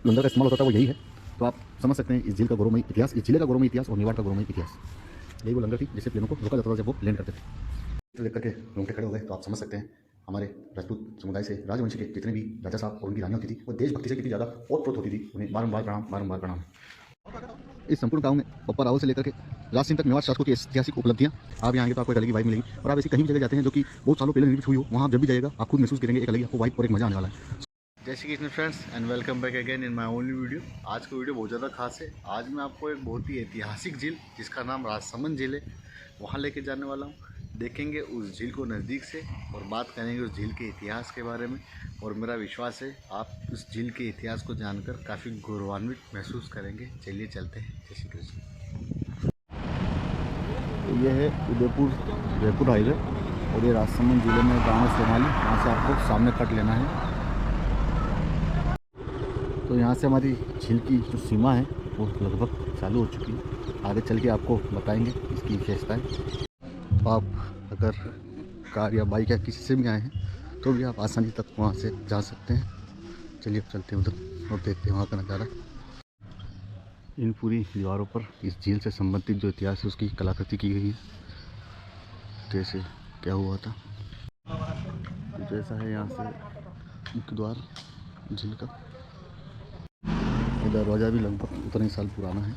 लंगर का इस्तेमाल होता था वो यही है। तो आप समझ सकते हैं इस झील का गौरवमयी इतिहास, इस जिले का गौरवमयी इतिहास और मेवाड़ का गौरवमयी इतिहास। यही वो लंगर थी जिससे प्लेनों को रोका जाता था जब वो लैंड करते थे। देख करके रोंगटे खड़े हो गए। तो आप समझ सकते हैं हमारे राजपूत समुदाय से राजवंश के जितने भी राजा साहब और उनकी रानियां होती थी वो देशभक्ति से कितनी ज़्यादा ओतप्रोत होती थी। उन्हें बारंबार प्रणाम, बारंबार प्रणाम। इस संपूर्ण गांव में पप्पा रावल से लेकर के राज सिंह तक मेवाड़ शासकों की ऐतिहासिक उपलब्धियां। आप यहाँ आएंगे तो आपको एक अलग ही वाइब मिलेगी। और आप ऐसी कहीं भी जगह जाते हैं जो कि बहुत सालों पहले निर्मित हुई हो, वहाँ आप जब भी जाएगा आप खुद महसूस करेंगे एक अलग ही आपको वाइब और एक मजा आने वाला है। जय Shri Krishna friends and welcome back again in my only video. आज का वीडियो बहुत ज़्यादा खास है। आज मैं आपको एक बहुत ही ऐतिहासिक झील जिसका नाम राजसमंद झील है वहाँ लेके जाने वाला हूँ। देखेंगे उस झील को नज़दीक से और बात करेंगे उस झील के इतिहास के बारे में। और मेरा विश्वास है आप उस झील के इतिहास को जानकर काफ़ी गौरवान्वित महसूस करेंगे। चलिए चलते हैं। जय श्री कृष्ण। तो ये है उदयपुर जयपुर हाईवे और ये राजसमंद जिले में गाँव सोमाली, वहाँ से आपको सामने कट लेना है। तो यहाँ से हमारी झील की जो सीमा है वो लगभग चालू हो चुकी है। आगे चल के आपको बताएंगे इसकी विशेषताएँ। आप अगर कार या बाइक या किसी से भी आए हैं तो भी आप आसानी तक वहाँ से जा सकते हैं। चलिए अब चलते हैं उधर और देखते हैं वहाँ का नज़ारा। इन पूरी दीवारों पर इस झील से संबंधित जो इतिहास है उसकी कलाकृति की गई है। जैसे क्या हुआ था तो जैसा है यहाँ से मुख्य द्वार झील का। दरवाज़ा भी लगभग उतना ही साल पुराना है।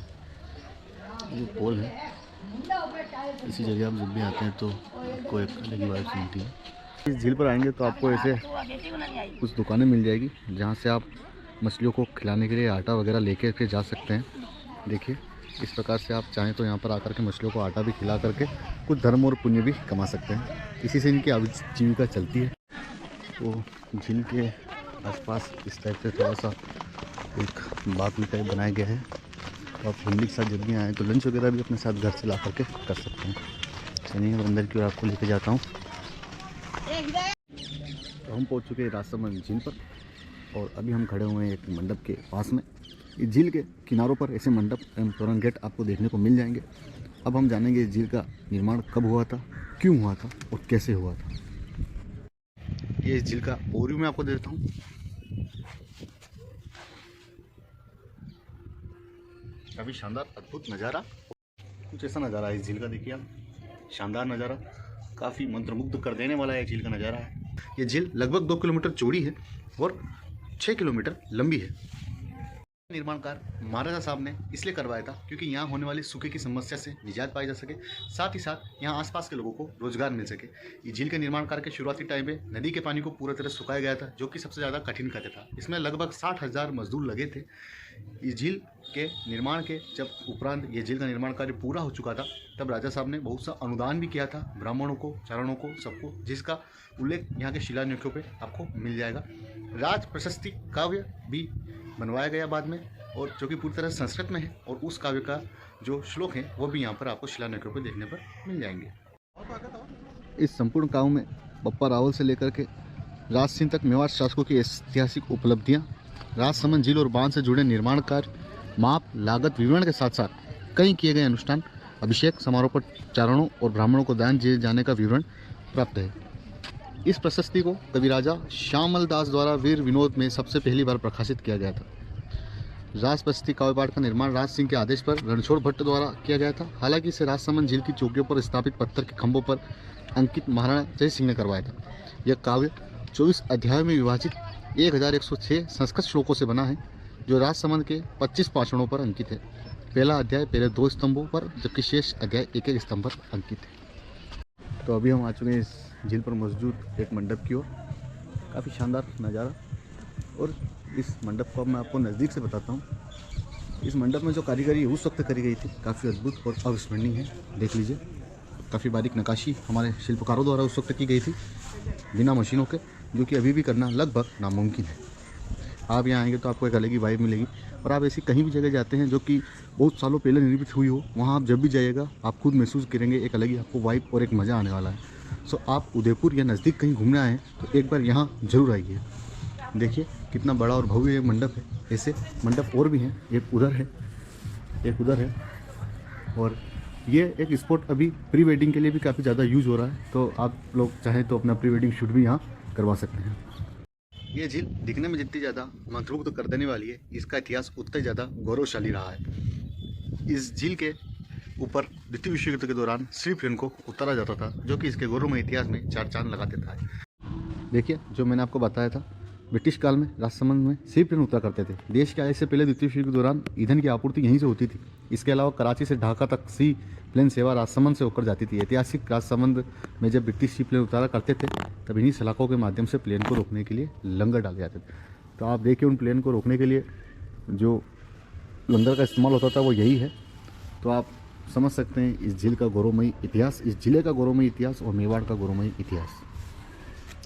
ये पोल है, इसी जगह आप जब भी आते हैं तो आपको एक अलग ही वाइब मिलती है। इस झील पर आएंगे तो आपको ऐसे कुछ दुकानें मिल जाएगी जहाँ से आप मछलियों को खिलाने के लिए आटा वगैरह लेकर के जा सकते हैं। देखिए इस प्रकार से आप चाहें तो यहाँ पर आकर के मछलियों को आटा भी खिला करके कुछ धर्म और पुण्य भी कमा सकते हैं। इसी से इनकी आजीविका चलती है। तो झील के आसपास इस टाइप से थोड़ा सा एक बाग भी टाइप बनाया गया है। तो आप फैमिली के साथ जब भी आएँ तो लंच वगैरह भी अपने साथ घर से ला करके कर सकते हैं। चलिए अब अंदर की ओर आपको लेके जाता हूँ। तो हम पहुँच चुके हैं राजसमंद झील पर और अभी हम खड़े हुए हैं एक मंडप के पास में। इस झील के किनारों पर ऐसे मंडप एवं तोरण गेट आपको देखने को मिल जाएंगे। अब हम जानेंगे इस झील का निर्माण कब हुआ था, क्यों हुआ था और कैसे हुआ था। ये इस झील का ओवरव्यू मैं आपको देता हूँ। काफ़ी शानदार अद्भुत नज़ारा, कुछ ऐसा नज़ारा है इस झील का। देखिए आप, शानदार नज़ारा, काफ़ी मंत्रमुग्ध कर देने वाला है झील का नज़ारा है। ये झील लगभग 2 किलोमीटर चौड़ी है और 6 किलोमीटर लंबी है। निर्माण कार्य महाराजा साहब ने इसलिए करवाया था क्योंकि यहाँ होने वाली सूखे की समस्या से निजात पाई जा सके, साथ ही साथ यहाँ आसपास के लोगों को रोजगार मिल सके। ये झील के निर्माण कार्य के शुरुआती टाइम में नदी के पानी को पूरी तरह सुखाया गया था, जो कि सबसे ज़्यादा कठिन कार्य था। इसमें लगभग 60,000 मजदूर लगे थे। इस झील के निर्माण के जब उपरांत ये झील का निर्माण कार्य पूरा हो चुका था तब राजा साहब ने बहुत सा अनुदान भी किया था ब्राह्मणों को, चारणों को, सबको, जिसका उल्लेख यहाँ के शिलान्यासों पे आपको मिल जाएगा। राज प्रशस्ति काव्य भी बनवाया गया बाद में, और जो कि पूरी तरह संस्कृत में है, और उस काव्य का जो श्लोक है वो भी यहाँ पर आपको शिलान्यासों पे देखने पर मिल जाएंगे। इस संपूर्ण गाँव में पप्पा रावल से लेकर के राज सिंह तक मेवाड़ शासकों की ऐतिहासिक उपलब्धियाँ, राजसमंद झील और बांध से जुड़े निर्माण कार्य, माप, लागत विवरण के साथ साथ कई किए गए अनुष्ठान, अभिषेक समारोह पर चारणों और ब्राह्मणों को दान दिए जाने का विवरण प्राप्त है। इस प्रशस्ति को कवि राजा श्यामल दास द्वारा वीर विनोद में सबसे पहली बार प्रकाशित किया गया था। राज प्रशस्ति काव्यपाठ का निर्माण राज सिंह के आदेश पर रणछोड़ भट्ट द्वारा किया गया था। हालांकि इसे राजसमंद झील की चौकियों पर स्थापित पत्थर के खंभों पर अंकित महाराणा जय सिंह ने करवाया था। यह काव्य 24 अध्यायों में विभाजित 1106 संस्कृत श्लोकों से बना है, जो राजसमंद के 25 पाषाणों पर अंकित है। पहला अध्याय पहले 2 स्तंभों पर, जबकि शेष अध्याय एक एक स्तंभ पर अंकित है। तो अभी हम आ चुके हैं इस झील पर मौजूद एक मंडप की ओर। काफ़ी शानदार नज़ारा, और इस मंडप को अब मैं आपको नज़दीक से बताता हूँ। इस मंडप में जो कारीगरी उस वक्त करी गई थी काफ़ी अद्भुत और अविस्मरणीय है। देख लीजिए, काफ़ी बारीक नक्काशी हमारे शिल्पकारों द्वारा उस वक्त की गई थी बिना मशीनों के, जो कि अभी भी करना लगभग नामुमकिन है। आप यहाँ आएंगे तो आपको एक अलग ही वाइब मिलेगी। और आप ऐसी कहीं भी जगह जाते हैं जो कि बहुत सालों पहले निर्मित हुई हो, वहाँ आप जब भी जाइएगा आप खुद महसूस करेंगे एक अलग ही आपको वाइब और एक मज़ा आने वाला है। सो आप उदयपुर या नज़दीक कहीं घूमने आए तो एक बार यहाँ ज़रूर आइए। देखिए कितना बड़ा और भव्य मंडप है। ऐसे मंडप और भी हैं, एक उधर है, एक उधर है, और ये एक स्पॉट अभी प्री वेडिंग के लिए भी काफ़ी ज़्यादा यूज़ हो रहा है। तो आप लोग चाहें तो अपना प्री वेडिंग शूट भी यहाँ करवा सकते हैं। ये झील दिखने में जितनी ज़्यादा मंत्रमुग्ध कर देने वाली है, इसका इतिहास उतना ही ज़्यादा गौरवशाली रहा है। इस झील के ऊपर द्वितीय विश्व युद्ध के दौरान सिर्फ इनको उतारा जाता था, जो कि इसके गौरवमय इतिहास में चार चांद लगा देता है। देखिए, जो मैंने आपको बताया था, ब्रिटिश काल में राजसमंद में सी प्लेन उतरा करते थे। देश के आने से पहले द्वितीय विश्व युद्ध के दौरान ईंधन की आपूर्ति यहीं से होती थी। इसके अलावा कराची से ढाका तक सी प्लेन सेवा राजसमंद से होकर जाती थी। ऐतिहासिक राजसमंद में जब ब्रिटिश सी प्लेन उतारा करते थे, तब इन्हीं सलाखों के माध्यम से प्लेन को रोकने के लिए लंगर डाले जाते थे। तो आप देखिए, उन प्लेन को रोकने के लिए जो लंगर का इस्तेमाल होता था वो यही है। तो आप समझ सकते हैं इस झील का गौरवमयी इतिहास, इस जिले का गौरवमयी इतिहास और मेवाड़ का गौरवमयी इतिहास।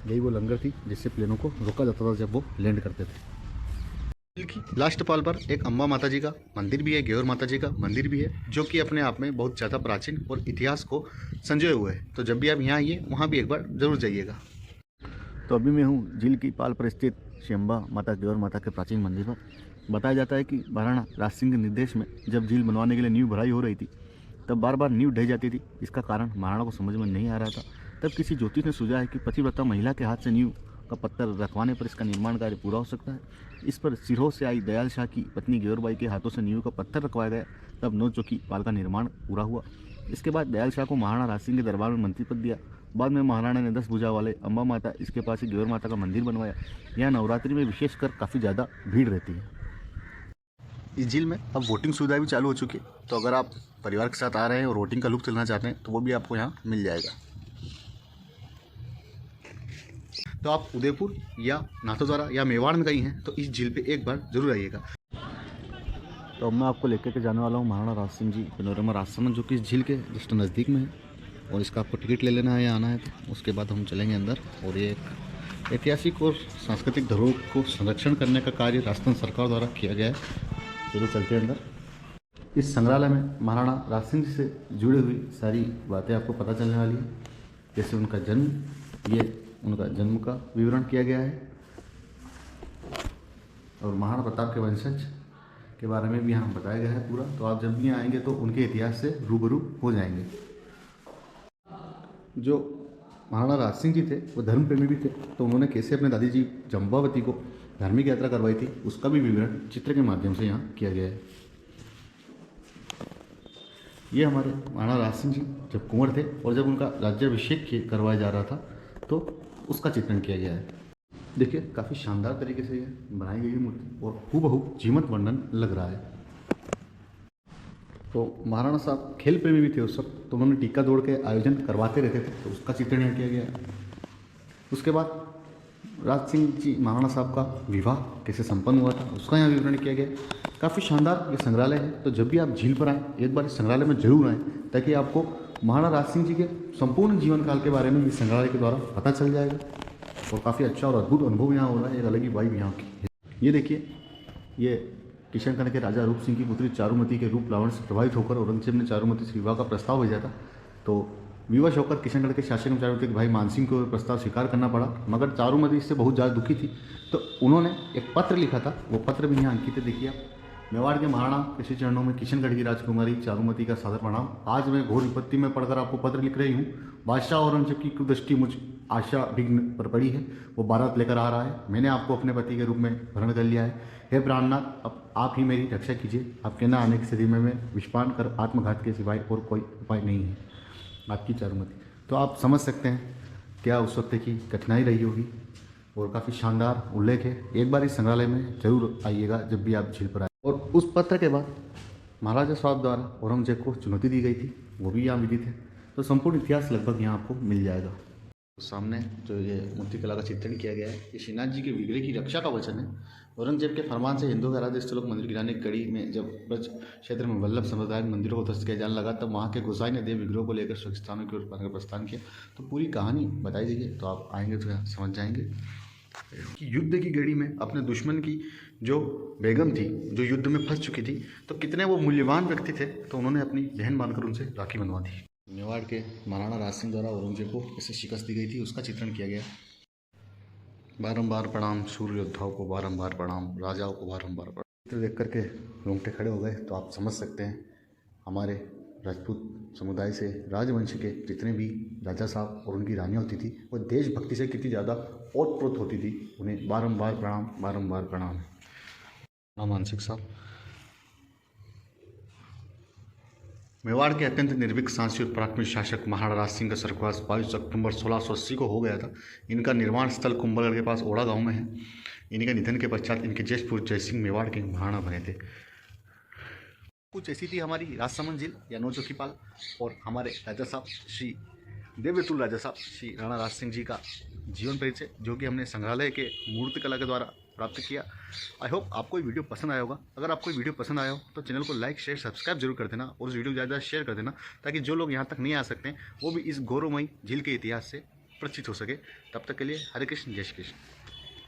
यही वो लंगर थी जिससे प्लेनों को रोका जाता था जब वो लैंड करते थे। झील की लास्ट पाल पर एक अम्बा माता जी का मंदिर भी है, घेवर माता जी का मंदिर भी है, जो कि अपने आप में बहुत ज़्यादा प्राचीन और इतिहास को संजोए हुए है। तो जब भी आप यहाँ आइए, वहाँ भी एक बार जरूर जाइएगा। तो अभी मैं हूँ झील की पाल पर स्थित श्री अम्बा माता घेवर माता के प्राचीन मंदिर पर। बताया जाता है कि महाराणा राज सिंह के निर्देश में जब झील बनवाने के लिए नींव भराई हो रही थी, तब बार बार नींव ढह जाती थी। इसका कारण महाराणा को समझ में नहीं आ रहा था। तब किसी ज्योतिष ने सुझाया है कि पतिव्रता महिला के हाथ से नींव का पत्थर रखवाने पर इसका निर्माण कार्य पूरा हो सकता है। इस पर सिरोह से आई दयाल शाह की पत्नी घेवरबाई के हाथों से नींव का पत्थर रखवाया गया। तब 9 चौकी पाल का निर्माण पूरा हुआ। इसके बाद दयाल शाह को महाराणा राज सिंह के दरबार में मंत्री पद दिया। बाद में महाराणा ने 10 भुजा वाले अम्बा माता, इसके पास ही घेवर माता का मंदिर बनवाया। यहाँ नवरात्रि में विशेषकर काफ़ी ज़्यादा भीड़ रहती है। इस झील में अब वोटिंग सुविधा भी चालू हो चुकी है, तो अगर आप परिवार के साथ आ रहे हैं और वोटिंग का लुत्फ लेना चाहते हैं, तो वो भी आपको यहाँ मिल जाएगा। तो आप उदयपुर या नाथद्वारा या मेवाड़ में कहीं हैं, तो इस झील पे एक बार जरूर आइएगा। तो अब मैं आपको लेकर के जाने वाला हूँ महाराणा राज सिंह जी पैनोरमा राजसमंद, जो कि इस झील के जस्ट नज़दीक में है। और इसका आपको टिकट ले लेना है या आना है, तो उसके बाद हम चलेंगे अंदर। और ये एक ऐतिहासिक और सांस्कृतिक धरोहर को संरक्षण करने का कार्य राजस्थान सरकार द्वारा किया गया है। चलिए चलते हैं अंदर। इस संग्रहालय में महाराणा राज सिंह जी से जुड़ी हुई सारी बातें आपको पता चलने वाली है, जैसे उनका जन्म, ये उनका जन्म का विवरण किया गया है, और महाराणा प्रताप के वंशज के बारे में भी यहाँ बताया गया है पूरा। तो आप जब भी यहाँ आएंगे तो उनके इतिहास से रूबरू हो जाएंगे। जो महाराणा राज सिंह जी थे वो धर्म प्रेमी भी थे, तो उन्होंने कैसे अपने दादी जी जम्बावती को धार्मिक यात्रा करवाई थी, उसका भी विवरण चित्र के माध्यम से यहाँ किया गया है। ये हमारे महाराणा राज सिंह जी जब कुंवर थे और जब उनका राज्याभिषेक करवाया जा रहा था, तो उसका चित्रण किया गया है। देखिए, काफ़ी शानदार तरीके से ये बनाई गई मूर्ति और हूबहू जीवंत वर्णन लग रहा है। तो महाराणा साहब खेल प्रेमी भी थे उस वक्त, तो उन्होंने टीका दौड़ के आयोजन करवाते रहते थे, तो उसका चित्रण यहाँ किया गया है। उसके बाद राज सिंह जी महाराणा साहब का विवाह कैसे संपन्न हुआ था, उसका यहाँ विवरण किया गया। काफ़ी शानदार ये संग्रहालय है। तो जब भी आप झील पर आएँ, एक बार इस संग्रहालय में जरूर आएँ, ताकि आपको महाराणा राज सिंह जी के संपूर्ण जीवन काल के बारे में इस संग्रहालय के द्वारा पता चल जाएगा। और काफ़ी अच्छा और अद्भुत अनुभव यहाँ हो रहा है, एक अलग ही वाइब यहाँ की। ये देखिए, ये किशनगढ़ के राजा रूप सिंह की पुत्री चारुमती के रूप लावण से प्रभावित होकर औरंगजेब ने चारुमती से विवाह का प्रस्ताव भेजा था। तो विवश होकर किशनगढ़ के शासक चारुमती के भाई मानसिंह को प्रस्ताव स्वीकार करना पड़ा, मगर चारुमती इससे बहुत ज़्यादा दुखी थी। तो उन्होंने एक पत्र लिखा था, वो पत्र भी यहाँ अंकित है। देखिए आप, मेवाड़ के महाराणा के श्री चरणों में किशनगढ़ की राजकुमारी चारुमती का सादर प्रणाम। आज मैं घोर विपत्ति में पढ़कर आपको पत्र लिख रही हूँ। बादशाह औरंगजेब की कुदृष्टि मुझ आशा विघ्न पर पड़ी है, वो बारात लेकर आ रहा है। मैंने आपको अपने पति के रूप में ग्रहण कर लिया है। हे प्राणनाथ, अब आप ही मेरी रक्षा कीजिए। आपके न आने की स्थिति में मैं विषपान कर आत्मघात के सिवाय और कोई उपाय नहीं है। आपकी चारुमती। तो आप समझ सकते हैं क्या उस वक्त की कठिनाई रही होगी, और काफ़ी शानदार उल्लेख है। एक बार इस संग्रहालय में जरूर आइएगा जब भी आप झील पर आए। और उस पत्र के बाद महाराजा साहब द्वारा औरंगजेब को चुनौती दी गई थी, वो भी यहाँ विदित है। तो संपूर्ण इतिहास लगभग यहाँ आपको मिल जाएगा। तो सामने जो ये मूर्तिकला का चित्रण किया गया है, ये श्रीनाथ जी के विग्रह की रक्षा का वचन है। औरंगजेब के फरमान से हिंदुओं के आराध्य स्थलों को मंदिर गिराने की कड़ी में जब ब्रज क्षेत्र में वल्लभ समुदाय मंदिरों को ध्वस्त किया जाने लगा, तब वहाँ के गोसाई ने देव विग्रहों को लेकर सुरक्षित स्थानों की ओर प्रस्थान किया। तो पूरी कहानी बताई गई है, तो आप आएंगे तो यहाँ समझ जाएंगे कि युद्ध की घड़ी में अपने दुश्मन की जो बेगम थी, जो युद्ध में फंस चुकी थी, तो कितने वो मूल्यवान व्यक्ति थे, तो उन्होंने अपनी बहन मानकर उनसे राखी बनवा दी। मेवाड़ के महाराणा राज सिंह द्वारा औरंगजेब को कैसे शिकस्त दी गई थी, उसका चित्रण किया गया। बारंबार प्रणाम सूर्य योद्धाओं को, बारंबार प्रणाम राजाओं को, बारंबार प्रणाम। चित्र देख करके रोंगटे खड़े हो गए। तो आप समझ सकते हैं हमारे राजपूत समुदाय से राजवंश के जितने भी राजा साहब और उनकी रानियाँ होती थी वो देशभक्ति से कितनी ज़्यादा ओतप्रोत होती थी, उन्हें बारंबार प्रणाम, बारंबार प्रणाम। मानसिक साहब मेवाड़ के अत्यंत निर्भीक साहसी और पराक्रमी शासक महाराणा राज सिंह का स्वर्गवास 22 अक्टूबर 1680 को हो गया था। इनका निर्वाण स्थल कुंभलगढ़ के पास ओड़ा गांव में है। इनके निधन के पश्चात इनके ज्येष्ठ पुत्र जयसिंह मेवाड़ के महाराणा बने थे। कुछ ऐसी थी हमारी राजसमंद झील या नौचौकीपाल और हमारे राजा साहब श्री देवतुल राजा साहब श्री राणा राज सिंह जी का जीवन परिचय, जो कि हमने संग्रहालय के मूर्तिकला के द्वारा प्राप्त किया। आई होप आपको ये वीडियो पसंद आया होगा। अगर आपको ये वीडियो पसंद आया हो तो चैनल को लाइक, शेयर, सब्सक्राइब जरूर कर देना और उस वीडियो को ज़्यादा शेयर कर देना, ताकि जो लोग यहाँ तक नहीं आ सकते वो भी इस गौरवमयी झील के इतिहास से परिचित हो सके। तब तक के लिए हरे कृष्ण, जय श्री कृष्ण।